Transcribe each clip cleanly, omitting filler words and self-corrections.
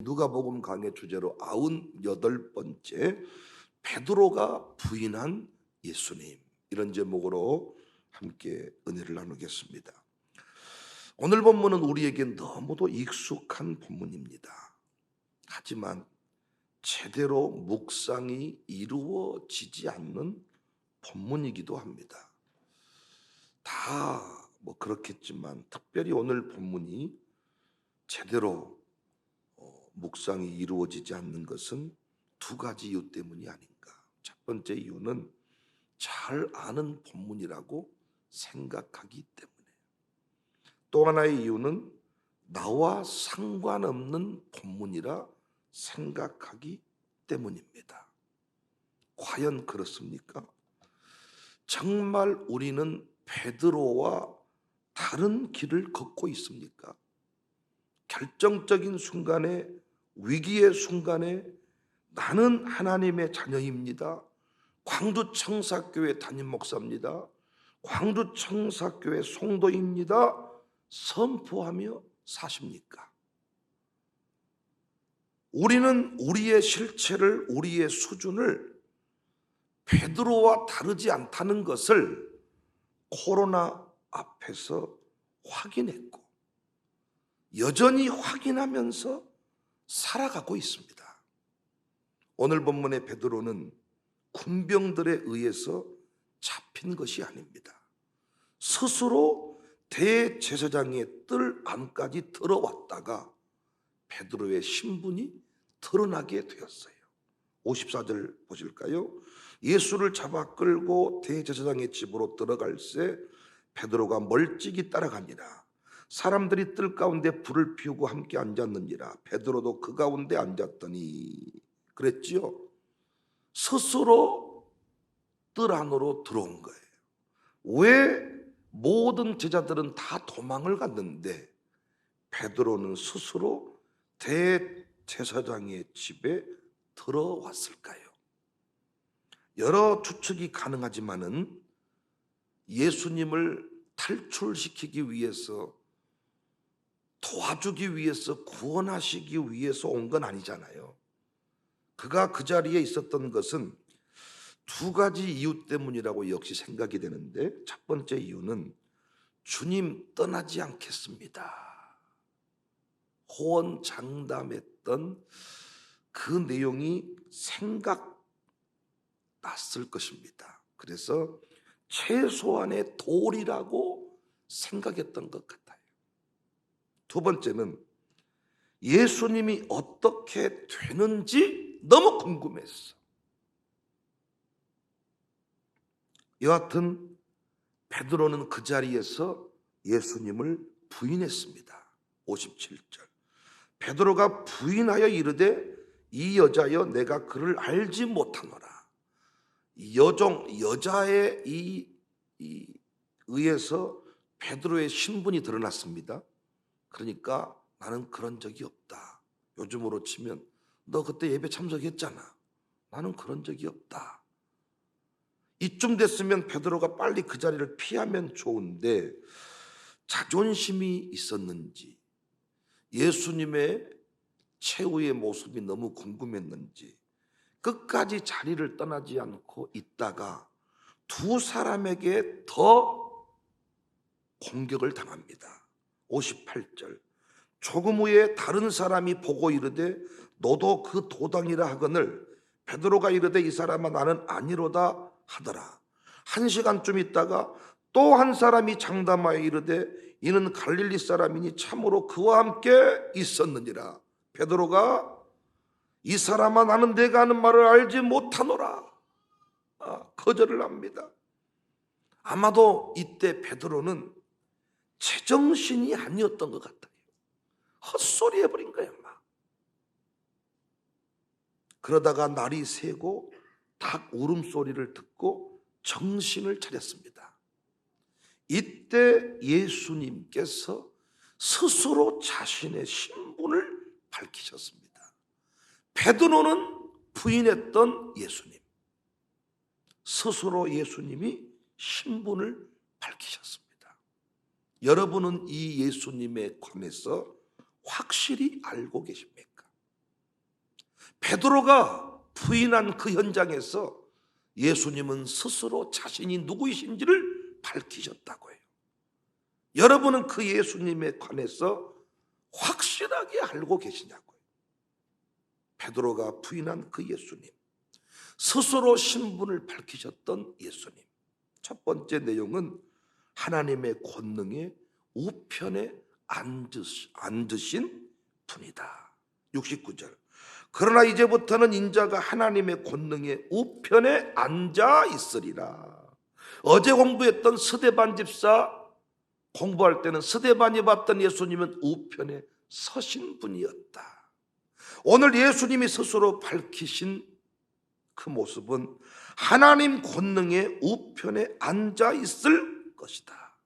누가복음 강의 주제로 98번째 베드로가 부인한 예수님, 이런 제목으로 함께 은혜를 나누겠습니다. 오늘 본문은 우리에게 너무도 익숙한 본문입니다. 하지만 제대로 묵상이 이루어지지 않는 본문이기도 합니다. 다 그렇겠지만 특별히 오늘 본문이 제대로 묵상이 이루어지지 않는 것은 두 가지 이유 때문이 아닌가. 첫 번째 이유는 잘 아는 본문이라고 생각하기 때문에, 또 하나의 이유는 나와 상관없는 본문이라 생각하기 때문입니다. 과연 그렇습니까? 정말 우리는 베드로와 다른 길을 걷고 있습니까? 결정적인 순간에, 위기의 순간에 나는 하나님의 자녀입니다, 광주청사교회 담임 목사입니다, 광주청사교회 성도입니다 선포하며 사십니까? 우리는 우리의 실체를, 우리의 수준을 베드로와 다르지 않다는 것을 코로나 앞에서 확인했고 여전히 확인하면서 살아가고 있습니다. 오늘 본문의 베드로는 군병들에 의해서 잡힌 것이 아닙니다. 스스로 대제사장의 뜰 안까지 들어왔다가 베드로의 신분이 드러나게 되었어요. 54절 보실까요? 예수를 잡아 끌고 대제사장의 집으로 들어갈새 베드로가 멀찍이 따라갑니다. 사람들이 뜰 가운데 불을 피우고 함께 앉았느니라. 베드로도 그 가운데 앉았더니, 그랬지요. 스스로 뜰 안으로 들어온 거예요. 왜 모든 제자들은 다 도망을 갔는데 베드로는 스스로 대제사장의 집에 들어왔을까요? 여러 추측이 가능하지만은 예수님을 탈출시키기 위해서, 도와주기 위해서, 구원하시기 위해서 온 건 아니잖아요. 그가 그 자리에 있었던 것은 두 가지 이유 때문이라고 역시 생각이 되는데, 첫 번째 이유는 주님 떠나지 않겠습니다, 호언장담했던 그 내용이 생각났을 것입니다. 그래서 최소한의 도리라고 생각했던 것 같아요. 두 번째는 예수님이 어떻게 되는지 너무 궁금했어. 여하튼 베드로는 그 자리에서 예수님을 부인했습니다. 57절. 베드로가 부인하여 이르되 이 여자여 내가 그를 알지 못하노라. 여자에 의해서 베드로의 신분이 드러났습니다. 그러니까 나는 그런 적이 없다. 요즘으로 치면 너 그때 예배 참석했잖아. 나는 그런 적이 없다. 이쯤 됐으면 베드로가 빨리 그 자리를 피하면 좋은데 자존심이 있었는지, 예수님의 최후의 모습이 너무 궁금했는지 끝까지 자리를 떠나지 않고 있다가 두 사람에게 더 공격을 당합니다. 58절. 조금 후에 다른 사람이 보고 이르되 너도 그 도당이라 하거늘 베드로가 이르되 이 사람아 나는 아니로다 하더라. 1시간쯤 있다가 또 한 사람이 장담하여 이르되 이는 갈릴리 사람이니 참으로 그와 함께 있었느니라. 베드로가 이 사람아 나는 내가 하는 말을 알지 못하노라, 거절을 합니다. 아마도 이때 베드로는 제정신이 아니었던 것 같아요. 헛소리 해버린 거야 막. 그러다가 날이 새고 닭 울음소리를 듣고 정신을 차렸습니다. 이때 예수님께서 스스로 자신의 신분을 밝히셨습니다. 베드로는 부인했던 예수님, 스스로 예수님이 신분을 밝히셨습니다. 여러분은 이 예수님에 관해서 확실히 알고 계십니까? 베드로가 부인한 그 현장에서 예수님은 스스로 자신이 누구이신지를 밝히셨다고 해요. 여러분은 그 예수님에 관해서 확실하게 알고 계시냐고요. 베드로가 부인한 그 예수님, 스스로 신분을 밝히셨던 예수님. 첫 번째 내용은 하나님의 권능의 우편에 앉으신 분이다. 69절. 그러나 이제부터는 인자가 하나님의 권능의 우편에 앉아 있으리라. 어제 공부했던 스데반 집사 공부할 때는 스데반이 봤던 예수님은 우편에 서신 분이었다. 오늘 예수님이 스스로 밝히신 그 모습은 하나님 권능의 우편에 앉아 있을 것이다.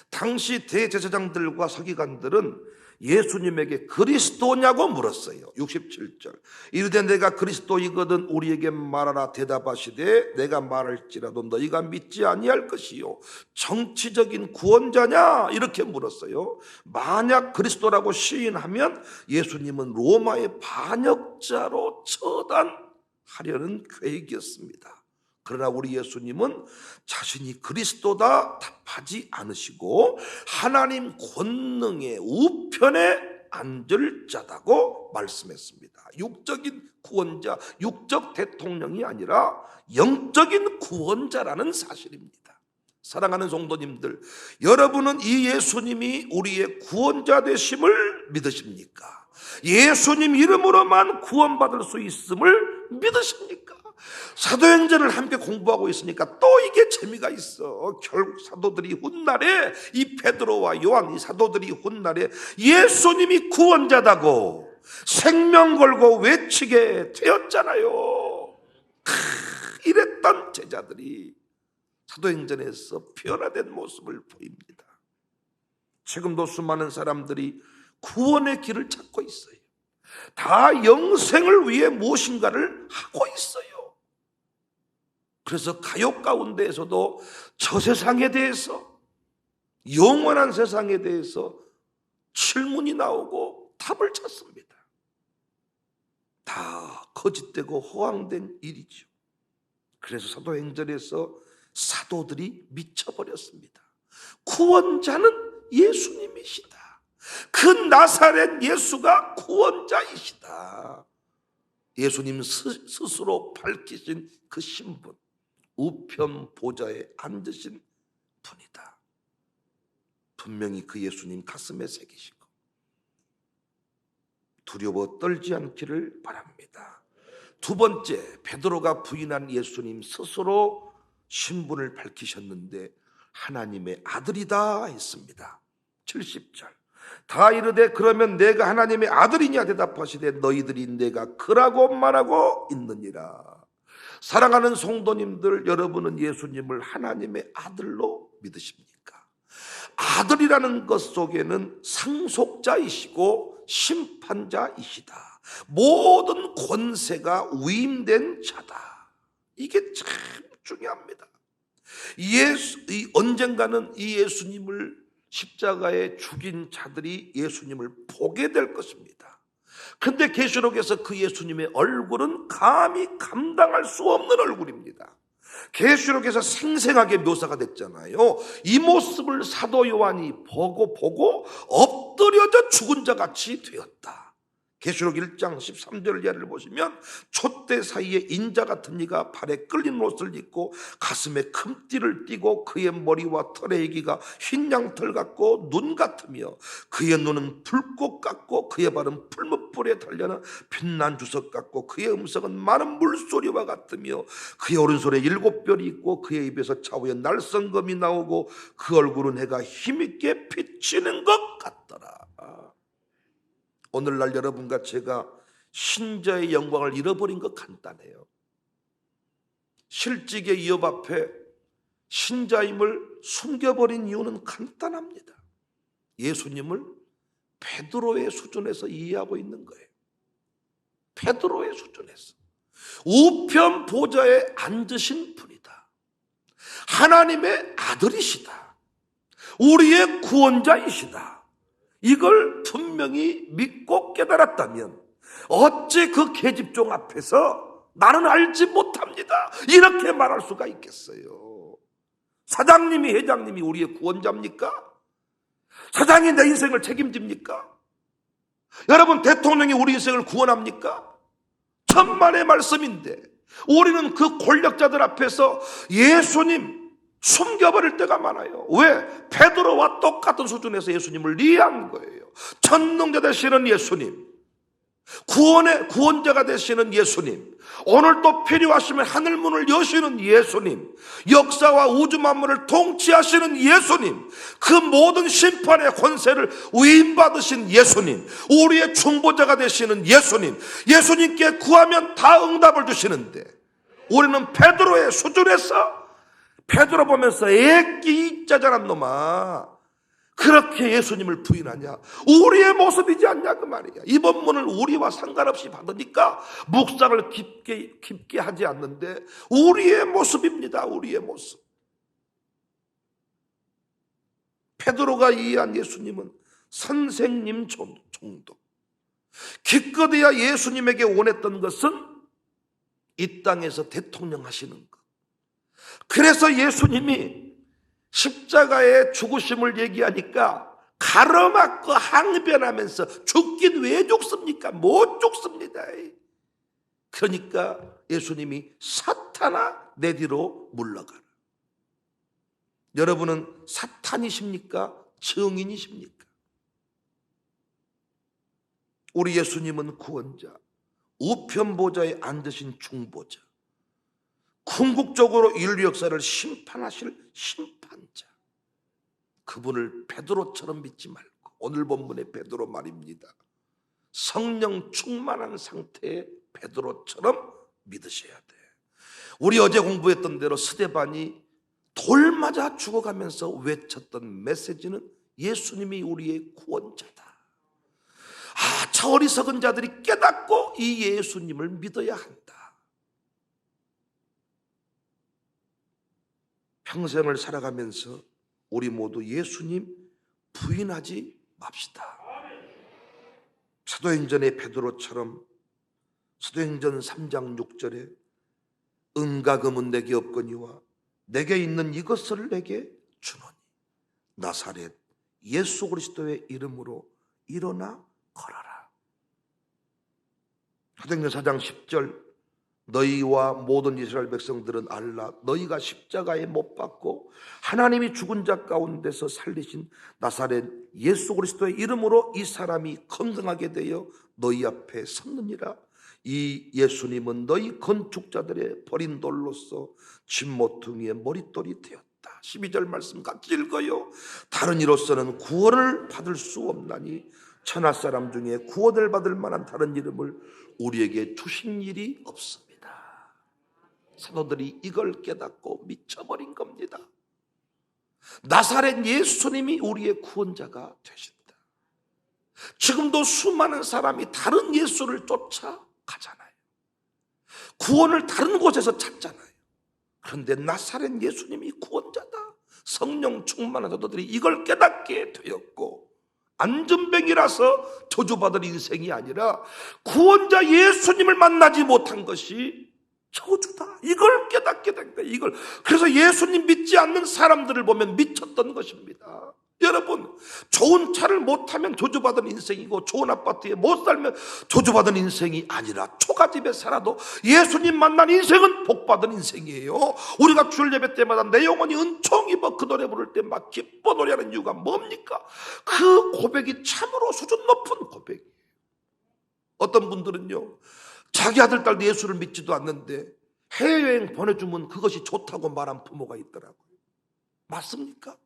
당시 대제사장들과 서기관들은 예수님에게 그리스도냐고 물었어요. 67절. 이르되 내가 그리스도이거든 우리에게 말하라. 대답하시되 내가 말할지라도 너희가 믿지 아니할 것이요 정치적인 구원자냐? 이렇게 물었어요. 만약 그리스도라고 시인하면 예수님은 로마의 반역자로 처단하려는 계획이었습니다. 그러나 우리 예수님은 자신이 그리스도다 답하지 않으시고 하나님 권능의 우편에 앉을 자다고 말씀했습니다. 육적인 구원자, 육적 대통령이 아니라 영적인 구원자라는 사실입니다. 사랑하는 성도님들, 여러분은 이 예수님이 우리의 구원자 되심을 믿으십니까? 예수님 이름으로만 구원받을 수 있음을 믿으십니까? 사도행전을 함께 공부하고 있으니까 또 이게 재미가 있어. 결국 사도들이 훗날에 이 베드로와 요한 이 사도들이 훗날에 예수님이 구원자다고 생명 걸고 외치게 되었잖아요. 이랬던 제자들이 사도행전에서 변화된 모습을 보입니다. 지금도 수많은 사람들이 구원의 길을 찾고 있어요. 다 영생을 위해 무엇인가를 하고 있어요. 그래서 가요 가운데에서도 저 세상에 대해서, 영원한 세상에 대해서 질문이 나오고 답을 찾습니다. 다 거짓되고 허황된 일이죠. 그래서 사도행전에서 사도들이 미쳐버렸습니다. 구원자는 예수님이시다. 그 나사렛 예수가 구원자이시다. 예수님 스스로 밝히신 그 신분, 우편 보좌에 앉으신 분이다. 분명히 그 예수님 가슴에 새기시고 두려워 떨지 않기를 바랍니다. 두 번째, 베드로가 부인한 예수님 스스로 신분을 밝히셨는데 하나님의 아들이다 했습니다. 70절. 다 이르되 그러면 내가 하나님의 아들이냐 대답하시되 너희들이 내가 그라고 말하고 있느니라. 사랑하는 성도님들, 여러분은 예수님을 하나님의 아들로 믿으십니까? 아들이라는 것 속에는 상속자이시고 심판자이시다. 모든 권세가 위임된 자다. 이게 참 중요합니다. 언젠가는 이 예수님을 십자가에 죽인 자들이 예수님을 보게 될 것입니다. 그런데 계시록에서 그 예수님의 얼굴은 감히 감당할 수 없는 얼굴입니다. 계시록에서 생생하게 묘사가 됐잖아요. 이 모습을 사도 요한이 보고 엎드려져 죽은 자 같이 되었다. 계시록 1장 13절 이하를 보시면 촛대 사이에 인자 같은 이가 발에 끌린 옷을 입고 가슴에 금띠를 띠고 그의 머리와 털의 얘기가 흰 양털 같고 눈 같으며 그의 눈은 불꽃 같고 그의 발은 풀무불에 달려는 빛난 주석 같고 그의 음성은 많은 물소리와 같으며 그의 오른손에 7별이 있고 그의 입에서 좌우에 날성검이 나오고 그 얼굴은 해가 힘있게 비치는 것 같더라. 오늘날 여러분과 제가 신자의 영광을 잃어버린 것 간단해요. 실직의 위협 앞에 신자임을 숨겨버린 이유는 간단합니다. 예수님을 베드로의 수준에서 이해하고 있는 거예요. 베드로의 수준에서. 우편 보좌에 앉으신 분이다. 하나님의 아들이시다. 우리의 구원자이시다. 이걸 분명히 믿고 깨달았다면 어찌 그 계집종 앞에서 나는 알지 못합니다 이렇게 말할 수가 있겠어요? 사장님이 회장님이 우리의 구원자입니까? 사장이 내 인생을 책임집니까? 여러분, 대통령이 우리 인생을 구원합니까? 천만의 말씀인데 우리는 그 권력자들 앞에서 예수님 숨겨버릴 때가 많아요. 왜? 베드로와 똑같은 수준에서 예수님을 이해한 거예요. 전능자 되시는 예수님, 구원의 구원자가 되시는 예수님, 오늘도 필요하시면 하늘문을 여시는 예수님, 역사와 우주 만물을 통치하시는 예수님, 그 모든 심판의 권세를 위임받으신 예수님, 우리의 중보자가 되시는 예수님, 예수님께 구하면 다 응답을 주시는데 우리는 베드로의 수준에서 베드로 보면서 애끼 짜잘한 놈아 그렇게 예수님을 부인하냐? 우리의 모습이지 않냐 그 말이야. 이 본문을 우리와 상관없이 받으니까 묵상을 깊게 하지 않는데 우리의 모습입니다. 우리의 모습. 베드로가 이해한 예수님은 선생님 정도. 기껏해야 예수님에게 원했던 것은 이 땅에서 대통령 하시는 것. 그래서 예수님이 십자가의 죽으심을 얘기하니까 가로막고 항변하면서 죽긴 왜 죽습니까? 못 죽습니다. 그러니까 예수님이 사탄아 내 뒤로 물러가라. 여러분은 사탄이십니까? 증인이십니까? 우리 예수님은 구원자, 우편 보좌에 앉으신 중보자, 궁극적으로 인류 역사를 심판하실 심판자, 그분을 베드로처럼 믿지 말고 오늘 본문의 베드로 말입니다. 성령 충만한 상태의 베드로처럼 믿으셔야 돼. 우리 어제 공부했던 대로 스데반이 돌 맞아 죽어가면서 외쳤던 메시지는 예수님이 우리의 구원자다. 저 어리석은 자들이 깨닫고 이 예수님을 믿어야 한다. 평생을 살아가면서 우리 모두 예수님 부인하지 맙시다. 사도행전의 베드로처럼 사도행전 3장 6절에 은과 금은 내게 없거니와 내게 있는 이것을 내게 주노니 나사렛 예수 그리스도의 이름으로 일어나 걸어라. 사도행전 4장 10절 너희와 모든 이스라엘 백성들은 알라 너희가 십자가에 못 박고 하나님이 죽은 자 가운데서 살리신 나사렛 예수 그리스도의 이름으로 이 사람이 건강하게 되어 너희 앞에 섰느니라. 이 예수님은 너희 건축자들의 버린 돌로서 진모퉁이의 머릿돌이 되었다. 12절 말씀 같이 읽어요. 다른 이로서는 구원을 받을 수 없나니 천하 사람 중에 구원을 받을 만한 다른 이름을 우리에게 주신 일이 없습니다. 사도들이 이걸 깨닫고 미쳐버린 겁니다. 나사렛 예수님이 우리의 구원자가 되신다. 지금도 수많은 사람이 다른 예수를 쫓아가잖아요. 구원을 다른 곳에서 찾잖아요. 그런데 나사렛 예수님이 구원자다. 성령 충만한 사도들이 이걸 깨닫게 되었고 안전뱅이라서 저주받을 인생이 아니라 구원자 예수님을 만나지 못한 것이 저주다. 이걸 깨닫게 된 거예요. 이걸. 그래서 예수님 믿지 않는 사람들을 보면 미쳤던 것입니다. 여러분, 좋은 차를 못 타면 저주받은 인생이고 좋은 아파트에 못 살면 저주받은 인생이 아니라 초가집에 살아도 예수님 만난 인생은 복받은 인생이에요. 우리가 주일 예배 때마다 내 영혼이 은총 입어 그 노래 부를 때 막 기뻐 노래하는 이유가 뭡니까? 그 고백이 참으로 수준 높은 고백이에요. 어떤 분들은요 자기 아들 딸 예수를 믿지도 않는데 해외여행 보내주면 그것이 좋다고 말한 부모가 있더라고요. 맞습니까?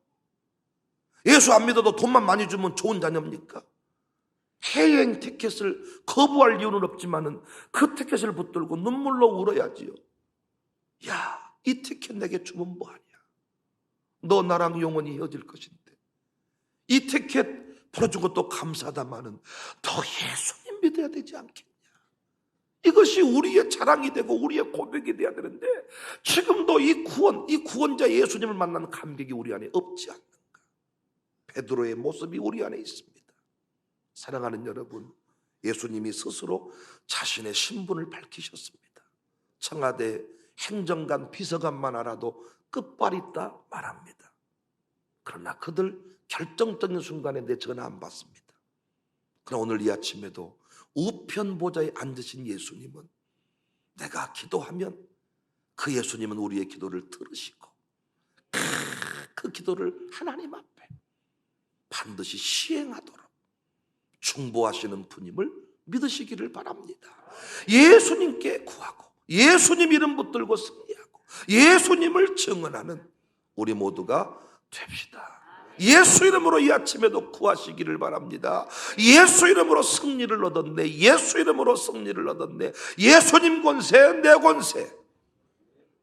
예수 안 믿어도 돈만 많이 주면 좋은 자녀입니까? 해외여행 티켓을 거부할 이유는 없지만은 그 티켓을 붙들고 눈물로 울어야지요. 야, 이 티켓 내게 주면 뭐하냐? 너 나랑 영원히 헤어질 것인데 이 티켓 보내준 것도 감사하다마는 너 예수님 믿어야 되지 않겠냐? 이것이 우리의 자랑이 되고 우리의 고백이 돼야 되는데 지금도 이 구원자 예수님을 만난 감격이 우리 안에 없지 않는가? 베드로의 모습이 우리 안에 있습니다. 사랑하는 여러분, 예수님이 스스로 자신의 신분을 밝히셨습니다. 청와대 행정관 비서관만 알아도 끝발이 있다 말합니다. 그러나 그들 결정적인 순간에 내 전화 안 받습니다. 그러나 오늘 이 아침에도 우편 보좌에 앉으신 예수님은, 내가 기도하면 그 예수님은 우리의 기도를 들으시고 그 기도를 하나님 앞에 반드시 시행하도록 중보하시는 분임을 믿으시기를 바랍니다. 예수님께 구하고 예수님 이름 붙들고 승리하고 예수님을 증언하는 우리 모두가 됩시다. 예수 이름으로 이 아침에도 구하시기를 바랍니다. 예수 이름으로 승리를 얻었네. 예수 이름으로 승리를 얻었네. 예수님 권세, 내 권세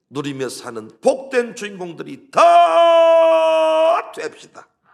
누리며 사는 복된 주인공들이 다 됩시다.